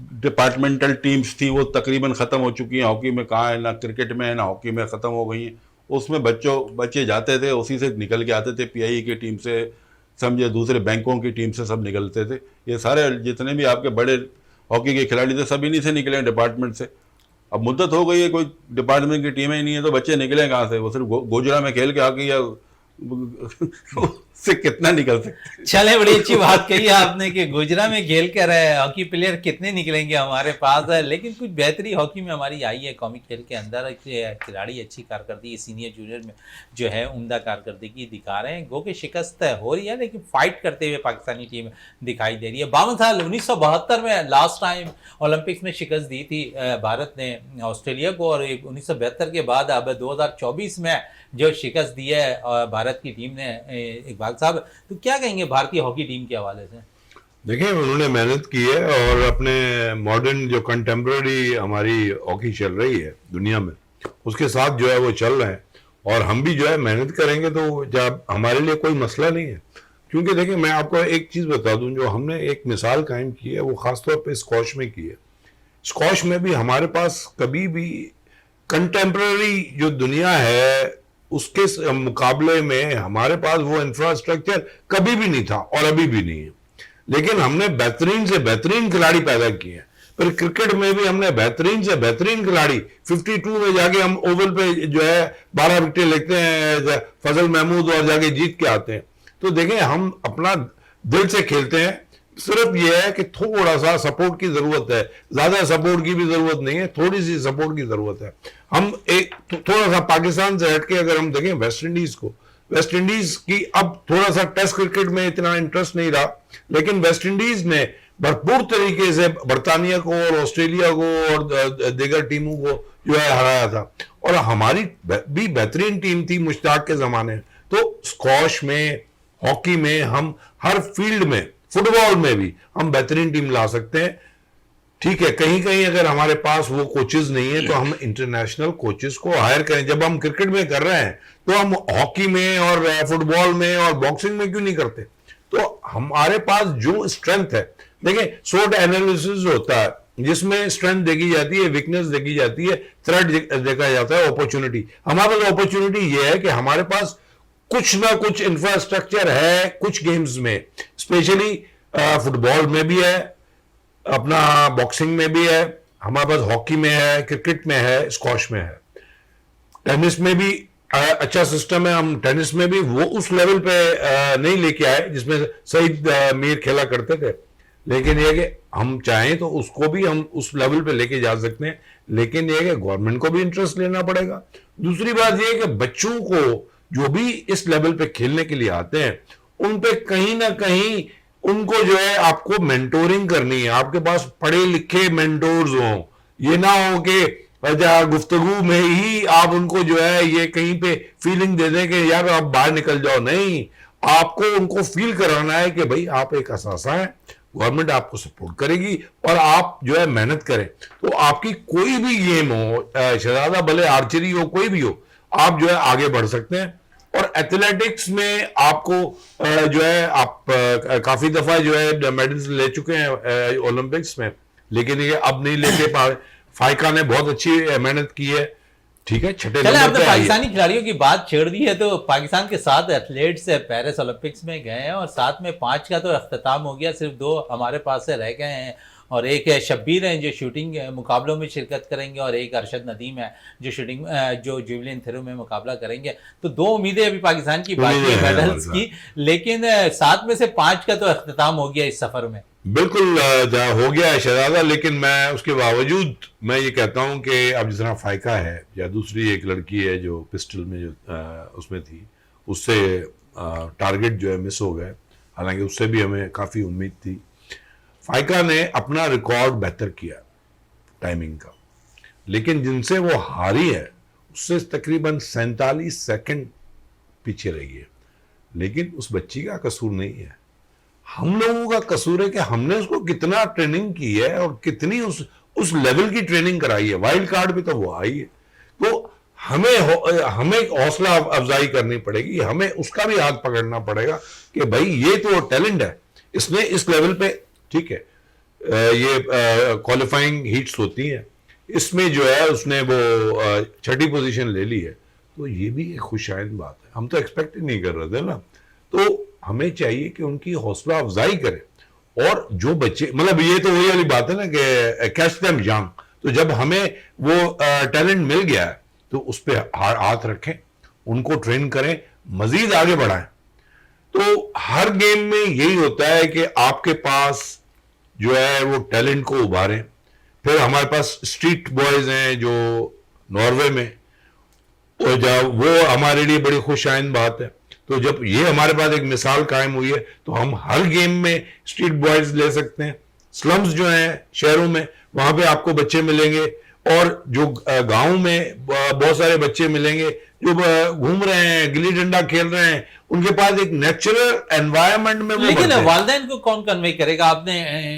डिपार्टमेंटल टीम्स थी वो तकरीबन ख़त्म हो चुकी हैं हॉकी में, कहाँ है ना क्रिकेट में है ना हॉकी में, ख़त्म हो गई हैं। उसमें बच्चे जाते थे, उसी से निकल के आते थे, पीआई की टीम से, समझे दूसरे बैंकों की टीम से सब निकलते थे। ये सारे जितने भी आपके बड़े हॉकी के खिलाड़ी थे सब इन्हीं से निकले हैं, डिपार्टमेंट से। अब मुद्दत हो गई है, कोई डिपार्टमेंट की टीमें ही नहीं है, तो बच्चे निकले कहाँ से? वो सिर्फ गोजरा में खेल के हॉकी या से कितना निकल सकते? चले, बड़ी अच्छी बात कही आपने कि गुजरा में खेल कर हॉकी प्लेयर कितने निकलेंगे हमारे पास है। लेकिन कुछ बेहतरी हॉकी में हमारी आई है, कौमी खेल के अंदर खिलाड़ी अच्छी कारकर्दगी सीनियर जूनियर में जो है उम्दा कारकर्दगी दिखा रहे हैं। गो के शिकस्त हो रही है लेकिन फाइट करते हुए पाकिस्तानी टीम दिखाई दे रही है। 52 साल 1972 में लास्ट टाइम ओलंपिक्स में शिकस्त दी थी भारत ने ऑस्ट्रेलिया को, और 1972 के बाद अब 2024 में जो शिकस्त दी है भारत की टीम ने इकबाल साहब, तो क्या कहेंगे भारतीय हॉकी टीम के हवाले से? देखिए, उन्होंने मेहनत की है और अपने मॉडर्न जो कंटेम्प्रेरी हमारी हॉकी चल रही है दुनिया में उसके साथ जो है वो चल रहे हैं, और हम भी जो है मेहनत करेंगे तो जब हमारे लिए कोई मसला नहीं है। क्योंकि देखिए, मैं आपको एक चीज़ बता दूं, जो हमने एक मिसाल कायम की है वो ख़ासतौर पे स्क्वॉश में की है। स्क्वॉश में भी हमारे पास कभी भी कंटेम्प्रेरी जो दुनिया है उसके मुकाबले में हमारे पास वो इंफ्रास्ट्रक्चर कभी भी नहीं था और अभी भी नहीं है। लेकिन हमने बेहतरीन से बेहतरीन खिलाड़ी पैदा किए हैं। फिर क्रिकेट में भी हमने बेहतरीन से बेहतरीन खिलाड़ी, 52 में जाके हम ओवल पे जो है 12 विकेट लेते हैं फजल महमूद और जाके जीत के आते हैं। तो देखें, हम अपना दिल से खेलते हैं। सिर्फ ये है कि थोड़ा सा सपोर्ट की जरूरत है, ज्यादा सपोर्ट की भी जरूरत नहीं है, थोड़ी सी सपोर्ट की जरूरत है। हम एक थोड़ा सा पाकिस्तान से हटके अगर हम देखें वेस्ट इंडीज को, वेस्ट इंडीज की अब थोड़ा सा टेस्ट क्रिकेट में इतना इंटरेस्ट नहीं रहा, लेकिन वेस्ट इंडीज ने भरपूर तरीके से बरतानिया को और ऑस्ट्रेलिया को और दीगर टीमों को जो है हराया था, और हमारी भी बेहतरीन टीम थी मुश्ताक के जमाने। तो स्क्वॉश में, हॉकी में, हम हर फील्ड में, फुटबॉल में भी हम बेहतरीन टीम ला सकते हैं। ठीक है, कहीं कहीं अगर हमारे पास वो कोचेस नहीं है तो हम इंटरनेशनल कोचेस को हायर करें। जब हम क्रिकेट में कर रहे हैं तो हम हॉकी में और फुटबॉल में और बॉक्सिंग में क्यों नहीं करते? तो हमारे पास जो स्ट्रेंथ है, देखिए SWOT एनालिसिस होता है जिसमें स्ट्रेंथ देखी जाती है, वीकनेस देखी जाती है, थ्रेट देखा जाता है, अपॉर्चुनिटी। हमारे पास अपॉर्चुनिटी ये है कि हमारे पास कुछ ना कुछ इंफ्रास्ट्रक्चर है कुछ गेम्स में, स्पेशली फुटबॉल में भी है, अपना बॉक्सिंग में भी है, हमारे पास हॉकी में है, क्रिकेट में है, स्क्वॉश में है, टेनिस में भी अच्छा सिस्टम है। हम टेनिस में भी वो उस लेवल पे नहीं लेके आए जिसमें सईद मीर खेला करते थे, लेकिन ये कि हम चाहें तो उसको भी हम उस लेवल पे लेके जा सकते हैं। लेकिन ये कि गवर्नमेंट को भी इंटरेस्ट लेना पड़ेगा। दूसरी बात ये है कि बच्चों को जो भी इस लेवल पे खेलने के लिए आते हैं उन पे कहीं ना कहीं उनको जो है आपको मेंटोरिंग करनी है। आपके पास पढ़े लिखे मेंटोर्स हों, ये ना हो कि जहाँ गुफ्तगू में ही आप उनको जो है ये कहीं पे फीलिंग दे दें कि यार आप बाहर निकल जाओ, नहीं, आपको उनको फील कराना है कि भाई आप एक असासा है, गवर्नमेंट आपको सपोर्ट करेगी और आप जो है मेहनत करें तो आपकी कोई भी गेम हो, शहजादा भले आर्चरी हो, कोई भी हो, आप जो है आगे बढ़ सकते हैं। और एथलेटिक्स में आपको जो है आप काफी दफा जो है मेडल्स ले चुके हैं ओलंपिक्स में, लेकिन ये अब नहीं लेके पा रहे। फाइका ने बहुत अच्छी मेहनत की है, ठीक है, छठे चले नंबर आपने पे आई है। पाकिस्तानी खिलाड़ियों की बात छेड़ दी है तो पाकिस्तान के 7 एथलीट्स पेरिस ओलंपिक्स में गए हैं और साथ में 5 का तो अख्ताम हो गया, सिर्फ 2 हमारे पास से रह गए हैं और एक है शब्बीर हैं जो शूटिंग मुकाबलों में शिरकत करेंगे और एक अरशद नदीम है जो शूटिंग जो जेवलिन थ्रो में मुकाबला करेंगे। तो 2 उम्मीदें अभी पाकिस्तान की बाकी उम्मीदें हैं मेडल्स हमारे की, लेकिन 7 में से 5 का तो अख्ताम हो गया इस सफर में। बिल्कुल हो गया है शहजादा, लेकिन मैं उसके बावजूद मैं ये कहता हूं कि अब जिस तरह फाइका है या दूसरी एक लड़की है जो पिस्टल में जो उसमें थी, उससे टारगेट जो है मिस हो गए, हालांकि उससे भी हमें काफ़ी उम्मीद थी। फाइका ने अपना रिकॉर्ड बेहतर किया टाइमिंग का, लेकिन जिनसे वो हारी है उससे तकरीबन 47 सेकंड पीछे रही है। लेकिन उस बच्ची का कसूर नहीं है, हम लोगों का कसूर है कि हमने उसको कितना ट्रेनिंग की है और कितनी उस लेवल की ट्रेनिंग कराई है। वाइल्ड कार्ड पे तो वो आई है, तो हमें हौसला अफजाई करनी पड़ेगी, हमें उसका भी हाथ पकड़ना पड़ेगा कि भाई ये तो टैलेंट है, इसने इस लेवल पे, ठीक है, ये क्वालिफाइंग हीट्स होती हैं, इसमें जो है उसने वो 6ठी पोजीशन ले ली है, तो ये भी एक खुशाइन बात है। हम तो एक्सपेक्ट ही नहीं कर रहे थे ना, तो हमें चाहिए कि उनकी हौसला अफजाई करें। और जो बच्चे, मतलब ये तो वही वाली बात है ना कि कैच देम यंग, तो जब हमें वो टैलेंट मिल गया है तो उस पर हाथ रखें, उनको ट्रेन करें, मजीद आगे बढ़ाएं। तो हर गेम में यही होता है कि आपके पास जो है वो टैलेंट को उभारें। फिर हमारे पास स्ट्रीट बॉयज हैं जो नॉर्वे में, और जब वो हमारे लिए बड़ी खुशाइन बात है। तो जब ये हमारे पास एक मिसाल कायम हुई है तो हम हर गेम में स्ट्रीट बॉयज ले सकते हैं। स्लम्स जो हैं शहरों में, वहां पे आपको बच्चे मिलेंगे, और जो गांव में बहुत सारे बच्चे मिलेंगे जो घूम रहे हैं, गिल्ली डंडा खेल रहे हैं, उनके पास एक नेचुरल एनवायरनमेंट में वो लेकिन बढ़ते हैं। वालदैन को कौन कन्वे करेगा? आपने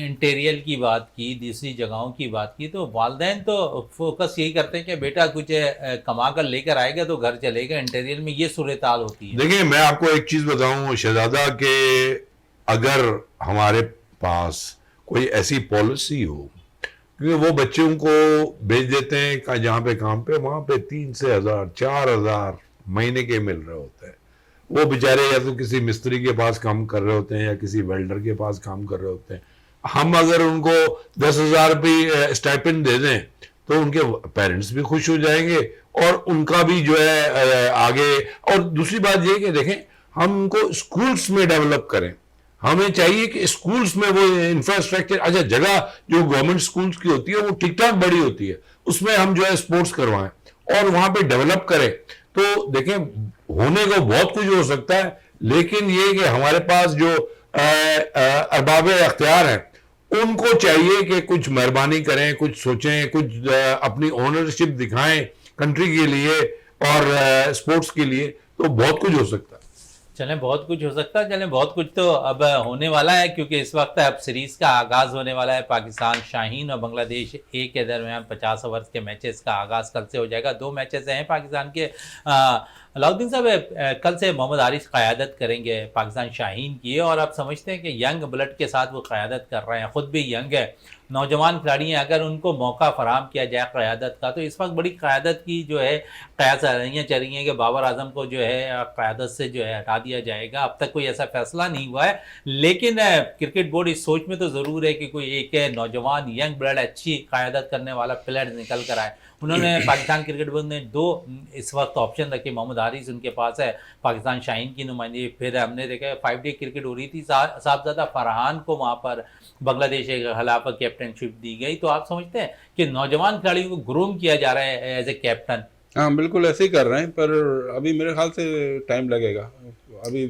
इंटीरियर की बात की, दूसरी जगहों की बात की, तो वालदैन तो फोकस यही करते हैं कि बेटा कुछ कमा कर लेकर आएगा तो घर चलेगा। इंटीरियर में ये सूरत-ए-हाल होती है। देखिए, मैं आपको एक चीज बताऊं शहजादा, के अगर हमारे पास कोई ऐसी पॉलिसी हो, क्योंकि वो बच्चों को भेज देते हैं जहाँ पे काम पे, वहां पे 3 से 1000 4000 महीने के मिल रहे होते हैं। वो बेचारे या तो किसी मिस्त्री के पास काम कर रहे होते हैं या किसी वेल्डर के पास काम कर रहे होते हैं। हम अगर उनको 10,000 रुपये स्टाइपेंड दे दें तो उनके पेरेंट्स भी खुश हो जाएंगे और उनका भी जो है आगे। और दूसरी बात ये कि देखें, हम उनको स्कूल्स में डेवलप करें। हमें चाहिए कि स्कूल्स में वो इंफ्रास्ट्रक्चर, अच्छा जगह जो गवर्नमेंट स्कूल्स की होती है वो ठीक ठाक बड़ी होती है, उसमें हम जो है स्पोर्ट्स करवाएं और वहां पे डेवलप करें। तो देखें, होने को बहुत कुछ हो सकता है, लेकिन ये कि हमारे पास जो अरबाब अख्तियार हैं उनको चाहिए कि कुछ मेहरबानी करें, कुछ सोचें, कुछ अपनी ओनरशिप दिखाएं कंट्री के लिए और स्पोर्ट्स के लिए, तो बहुत कुछ हो सकता है। चलें, बहुत कुछ हो सकता है। चलें, बहुत कुछ तो अब होने वाला है, क्योंकि इस वक्त अब सीरीज़ का आगाज़ होने वाला है। पाकिस्तान शाहीन और बांग्लादेश ए के दरमियान 50 ओवर्स के मैचेस का आगाज़ कल से हो जाएगा। 2 मैचेस हैं पाकिस्तान के। अलाउद्दीन साहब, कल से मोहम्मद आरिफ क़यादत करेंगे पाकिस्तान शाहीन की, और आप समझते हैं कि यंग ब्लड के साथ वो क़यादत कर रहे हैं, ख़ुद भी यंग है, नौजवान खिलाड़ी हैं। अगर उनको मौका फराहम किया जाए क़यादत का, तो इस वक्त बड़ी क़यादत की जो है क़यासरियाँ चल रही हैं कि बाबर आजम को जो है क़यादत से जो है हटा दिया जाएगा। अब तक कोई ऐसा फैसला नहीं हुआ है, लेकिन क्रिकेट बोर्ड इस सोच में तो ज़रूर है कि कोई एक नौजवान यंग ब्लड अच्छी क़यादत करने वाला प्लेयर निकल कर आए। उन्होंने पाकिस्तान क्रिकेट बोर्ड ने 2 इस वक्त ऑप्शन रखे। मोहम्मद हारिस उनके पास है पाकिस्तान शाहीन की नुमाइंदगी। फिर हमने देखा 5 डे क्रिकेट हो रही थी, साहबजादा फरहान को वहाँ पर बांग्लादेश के खिलाफ कैप्टनशिप दी गई। तो आप समझते हैं कि नौजवान खिलाड़ियों को ग्रूम किया जा रहा है एज ए कैप्टन? हाँ, बिल्कुल ऐसे ही कर रहे हैं, पर अभी मेरे ख्याल से टाइम लगेगा अभी।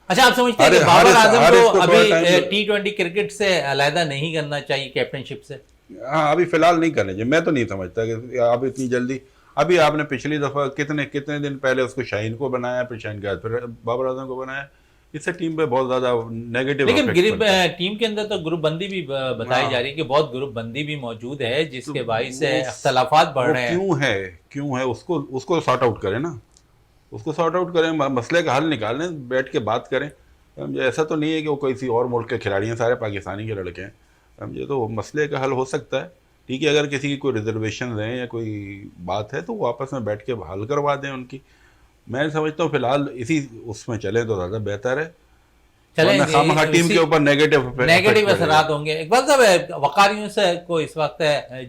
अच्छा, आप समझते हैं कि बाबर आजम को अभी टाइम T20 क्रिकेट से अलहदा नहीं करना चाहिए कैप्टनशिप से? हाँ अभी फिलहाल नहीं करने चाहिए, मैं तो नहीं समझता कि आप इतनी जल्दी। अभी आपने पिछली दफ़ा कितने कितने दिन पहले उसको शाहीन को बनाया, फिर शाहीन के बाद फिर बाबर आजम को बनाया, इससे टीम पे बहुत ज़्यादा नेगेटिव लेकिन इफेक्ट ग्रुप पड़ता है। टीम के अंदर तो ग्रुप बंदी भी बताई हाँ। जा रही है कि बहुत ग्रुप बंदी भी मौजूद है, जिसके तो बाइस से वो- अख्तलाफात बढ़ वो रहे हैं। क्यों है उसको उसको सॉर्ट आउट करें ना, उसको सॉर्ट आउट करें, मसले का हल निकालें, बैठ के बात करें। समझे, ऐसा तो नहीं है कि वो किसी और मुल्क के खिलाड़ी हैं, सारे पाकिस्तानी के लड़के हैं। समझे, तो मसले का हल हो सकता है। ठीक है, अगर किसी की कोई रिजर्वेशन है या कोई बात है तो वो आपस में बैठ के हल करवा दें उनकी। मैं समझता हूँ फिलहाल इसी उसमें चले तो ज़्यादा बेहतर है, चले वरना खामखा टीम के ऊपर नेगेटिव नेगेटिव असरात होंगे। इकबाल साहब, वक़ार यूनुस को इस वक्त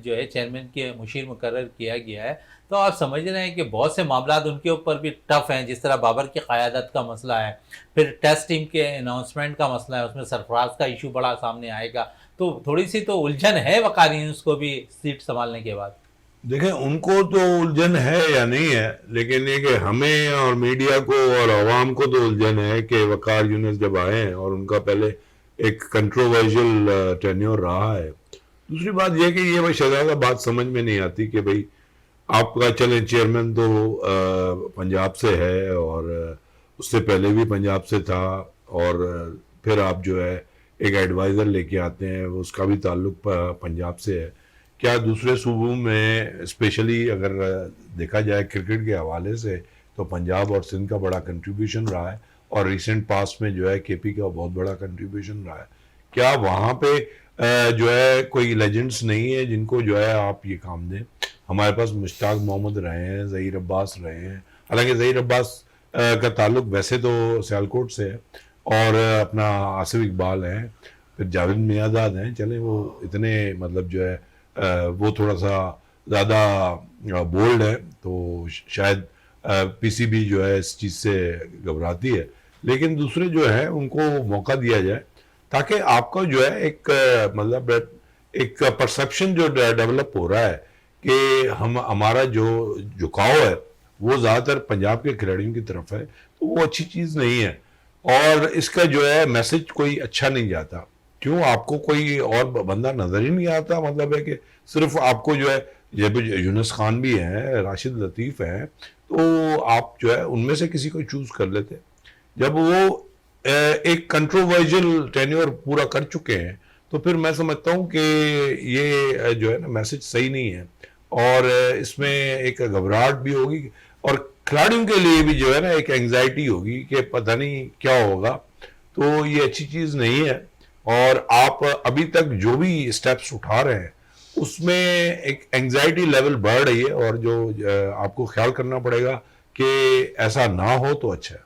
जो है चेयरमैन के मुशीर मुकर्रर किया गया है, तो आप समझ रहे हैं कि बहुत से मामला उनके ऊपर भी टफ हैं, जिस तरह बाबर की क़यादत का मसला है, फिर टेस्ट टीम के अनाउंसमेंट का मसला है, उसमें सरफराज का इशू बड़ा सामने आएगा, तो थोड़ी सी तो उलझन है वक़ार यूनुस को भी सीट संभालने के बाद। देखें, उनको तो उलझन है या नहीं है, लेकिन ये कि हमें और मीडिया को और आवाम को तो उलझन है कि वक़ार यूनुस जब आए हैं और उनका पहले एक कंट्रोवर्शियल टेन्योर रहा है। दूसरी बात यह कि ये भाई शहजादा बात समझ में नहीं आती कि भाई आपका चले चेयरमैन तो पंजाब से है और उससे पहले भी पंजाब से था, और फिर आप जो है एक एडवाइज़र लेके आते हैं, उसका भी ताल्लुक पंजाब से है। क्या दूसरे सूबों में स्पेशली अगर देखा जाए क्रिकेट के हवाले से, तो पंजाब और सिंध का बड़ा कंट्रीब्यूशन रहा है, और रिसेंट पास्ट में जो है केपी का बहुत बड़ा कंट्रीब्यूशन रहा है। क्या वहाँ पे जो है कोई लेजेंड्स नहीं है जिनको जो है आप ये काम दें? हमारे पास मुश्ताक मोहम्मद रहे हैं, ज़हीर अब्बास रहे हैं, हालांकि ज़हीर अब्बास का ताल्लुक वैसे तो सियालकोट से है, और अपना आसिफ इकबाल हैं, फिर जावेद मियाँदाद हैं। चले वो इतने मतलब जो है वो थोड़ा सा ज़्यादा बोल्ड है, तो शायद पीसीबी जो है इस चीज़ से घबराती है, लेकिन दूसरे जो है उनको मौका दिया जाए ताकि आपका जो है एक मतलब एक परसेप्शन जो डेवलप हो रहा है कि हमारा जो झुकाव है वो ज़्यादातर पंजाब के खिलाड़ियों की तरफ है, तो वो अच्छी चीज़ नहीं है, और इसका जो है मैसेज कोई अच्छा नहीं जाता। क्यों आपको कोई और बंदा नज़र ही नहीं आता? मतलब है कि सिर्फ आपको जो है, जब यूनुस खान भी हैं, राशिद लतीफ़ हैं, तो आप जो है उनमें से किसी को चूज़ कर लेते। जब वो एक कंट्रोवर्शियल टेन्योर पूरा कर चुके हैं, तो फिर मैं समझता हूँ कि ये जो है ना मैसेज सही नहीं है, और इसमें एक घबराहट भी होगी, और खिलाड़ियों के लिए भी जो है ना एक एंग्जाइटी होगी कि पता नहीं क्या होगा। तो ये अच्छी चीज़ नहीं है, और आप अभी तक जो भी स्टेप्स उठा रहे हैं उसमें एक एंग्जाइटी लेवल बढ़ रही है, और जो आपको ख्याल करना पड़ेगा कि ऐसा ना हो तो अच्छा है।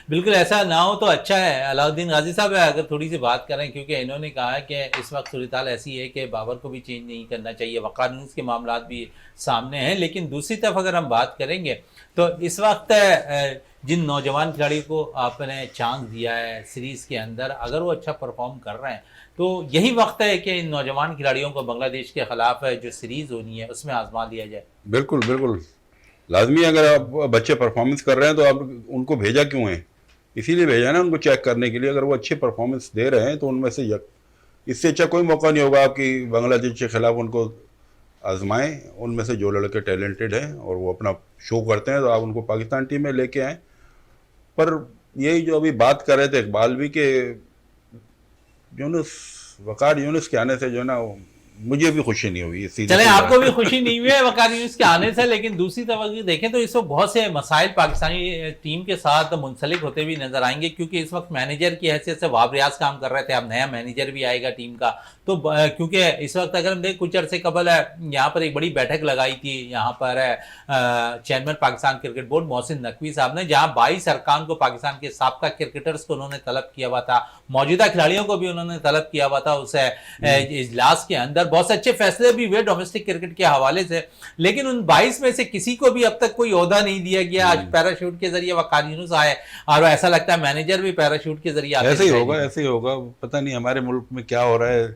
बिल्कुल ऐसा ना हो तो अच्छा है। अलाउद्दीन गाजी साहब अगर थोड़ी सी बात करें, क्योंकि इन्होंने कहा है कि इस वक्त सूरत-ए-हाल ऐसी है कि बाबर को भी चेंज नहीं करना चाहिए, वक़ार यूनुस के मामलात भी सामने हैं, लेकिन दूसरी तरफ अगर हम बात करेंगे तो इस वक्त जिन नौजवान खिलाड़ियों को आपने चांस दिया है सीरीज़ के अंदर, अगर वो अच्छा परफॉर्म कर रहे हैं तो यही वक्त है कि इन नौजवान खिलाड़ियों को बांग्लादेश के ख़िलाफ़ जो सीरीज़ होनी है उसमें आजमा दिया जाए। बिल्कुल बिल्कुल लाजमी। अगर आप बच्चे परफॉर्मेंस कर रहे हैं तो आप उनको भेजा क्यों है? इसीलिए भेजा ना उनको चेक करने के लिए। अगर वो अच्छे परफॉर्मेंस दे रहे हैं तो उनमें से इससे अच्छा कोई मौका नहीं होगा आपकी बांग्लादेश के खिलाफ उनको आजमाएं। उनमें से जो लड़के टैलेंटेड हैं और वो अपना शो करते हैं तो आप उनको पाकिस्तान टीम में लेके आएँ। पर यही जो अभी बात कर रहे थे इकबाल भी कि वक़ार यूनुस के आने से जो है ना मुझे भी खुशी नहीं हुई। चले आपको भी खुशी नहीं हुई है वक़ार यूनुस के आने से, लेकिन दूसरी तरफ अगर देखें तो इस वक्त बहुत से मसाइल पाकिस्तानी टीम के साथ मुंसलिक होते हुए नजर आएंगे, क्योंकि इस वक्त मैनेजर की हैसियत से वाब रियाज काम कर रहे थे, अब नया मैनेजर भी आएगा टीम का। तो क्योंकि इस वक्त अगर हम देखें कुछ अर्से कबल यहाँ पर एक बड़ी बैठक लगाई थी यहाँ पर chairman Pakistan cricket board Mohsin Naqvi साहब ने, जहाँ 22 अरकान को पाकिस्तान के साबका क्रिकेटर्स को उन्होंने तलब किया हुआ था, मौजूदा खिलाड़ियों को भी उन्होंने तलब किया हुआ था उस इजलास के अंदर। बहुत से अच्छे फैसले भी हुए डोमेस्टिक क्रिकेट के हवाले से, लेकिन उन 22 में से किसी को भी अब तक कोई ओहदा नहीं दिया गया। आज पैराशूट के जरिए वक़ार यूनुस आए और ऐसा लगता है मैनेजर भी पैराशूट के जरिए ऐसे ही होगा। पता नहीं हमारे मुल्क में क्या हो रहा है,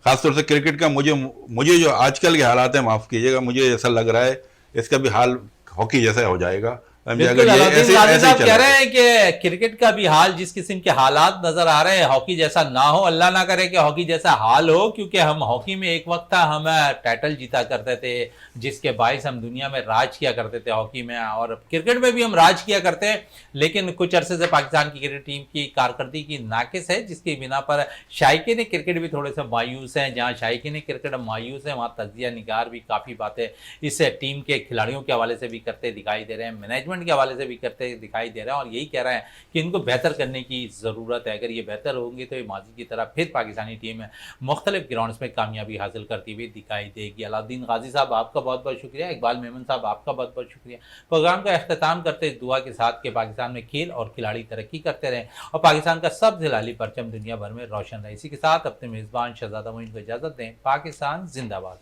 खासतौर से क्रिकेट का। मुझे जो आजकल के हालात हैं, माफ़ कीजिएगा, मुझे ऐसा लग रहा है इसका भी हाल हॉकी जैसा हो जाएगा। समझे? बिल्कुल, अगर ये अलाउद्दीन ऐसे गाजी ऐसे साहब ही कह चला रहे हैं कि क्रिकेट का भी हाल जिस किस्म के हालात नजर आ रहे हैं, हॉकी जैसा ना हो, अल्लाह ना करे कि हॉकी जैसा हाल हो, क्योंकि हम हॉकी में एक वक्त था हम टाइटल जीता करते थे, जिसके बायस हम दुनिया में राज किया करते थे हॉकी में, और क्रिकेट में भी हम राज किया करते हैं। लेकिन कुछ अरसे से पाकिस्तान की क्रिकेट टीम की कारकर्दगी की नाकिस है, जिसकी बिना पर शायकीन क्रिकेट भी थोड़े से मायूस हैं। जहाँ शायकीन क्रिकेट मायूस है, वहाँ तजिया निगार भी काफ़ी बातें इस टीम के खिलाड़ियों के हवाले से भी करते दिखाई दे रहे हैं, मैनेजमेंट के हवाले से भी करते दिखाई दे रहे हैं, और यही कह रहे हैं कि इनको बेहतर करने की ज़रूरत है। अगर ये बेहतर होंगे तो ये माजी की तरह फिर पाकिस्तानी टीम मुख्तलिफ ग्राउंड्स में कामयाबी हासिल करती हुई दिखाई देगी। अलाउद्दीन गाजी साहब आपका बहुत बहुत शुक्रिया, इकबाल मेमन साहब आपका बहुत बहुत शुक्रिया। प्रोग्राम का अख्ताम करते इस दुआ के साथ कि पाकिस्तान में खेल और खिलाड़ी तरक्की करते रहें और पाकिस्तान का सबसे लाली परचम दुनिया भर में रोशन रहे। इसी के साथ अपने मेज़बान शहजादा मोइन को इजाज़त दें। पाकिस्तान जिंदाबाद।